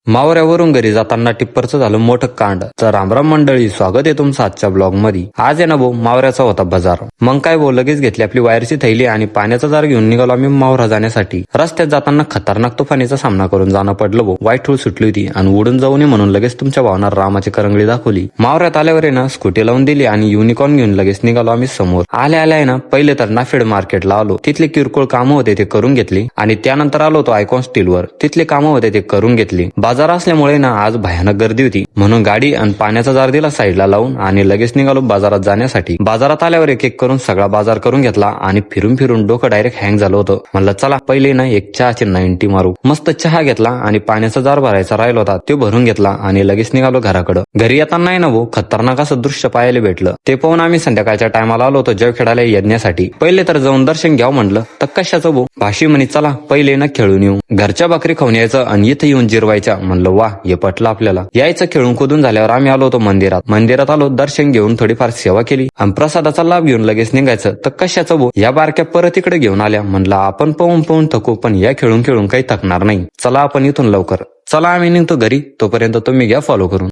मावऱ्यावरून घरी जाताना टिप्परचं झालं मोठं कांड. तर रामराम मंडळी, स्वागत आहे तुमचं आजच्या ब्लॉग मध्ये. आज आहे ना भाऊ, मावऱ्याचा होता बाजार. मग काय भाऊ, लगेच घेतली आपली वायरची थैली आणि पाण्याचा जार घेऊन निघालो आम्ही मावरा जाण्यासाठी. रस्त्यात जाताना खतरनाक तुफानीचा सामना करून जाणं पडलं भाऊ. वाईट ठूळ सुटली होती आणि उडून जाऊ नये म्हणून लगेच तुमच्या भावना रामाची करंगळी दाखवली. मावऱ्यात आल्यावर आहे ना स्कूटी लावून दिली आणि युनिकॉर्न घेऊन लगेच निघालो आम्ही समोर. आल्या आहे ना पहिले तर नाफेड मार्केटला आलो. तिथले किरकोळ कामं होते ते करून घेतली आणि त्यानंतर आलो तो आयकॉन स्टीलवर. तिथले कामं होते ते करून घेतली. बाजार असल्यामुळे ना आज भयानक गर्दी होती म्हणून गाडी आणि पाण्याचा जार दिला साईडला लावून आणि लगेच निघालो बाजारात जाण्यासाठी. बाजारात आल्यावर एक एक करून सगळा बाजार करून घेतला आणि फिरून फिरून डोकं डायरेक्ट हँग झालं होतं. म्हणलं चला पहिले ना एक चहाची 90 मारू. मस्त चहा घेतला आणि पाण्याचा जार भरायचा राहिला होता तो भरून घेतला आणि लगेच निघालो घराकडं. घरी येताना नाही ना भाऊ, खतरनाक असं दृश्य पाहायला भेटलं. ते पाहून आम्ही संध्याकाळच्या टायमाला आलो होतो जव खेळायला यज्ञासाठी. पहिले तर जाऊन दर्शन घ्यावं म्हणलं तर कशाचं भाऊ, भाशी म्हणे चला पहिले ना खेळून येऊ. घरच्या भाकरी खाऊन यायचं आणि इथं येऊन जिरवायच्या. म्हणलं वा, हे पटलं आपल्याला. यायचं खेळून कुदून झाल्यावर आम्ही आलो होतो मंदिरात आलो, दर्शन घेऊन थोडीफार सेवा केली आणि प्रसादाचा लाभ घेऊन लगेच निघायचं. तर कशाचं भाऊ, या बारक्या परत इकडे घेऊन आल्या. म्हणलं आपण पाहून थकू पण या खेळून काही थकणार नाही. चला आपण इथून लवकर चला, आम्ही निघतो घरी. तोपर्यंत तुम्ही घ्या फॉलो करून.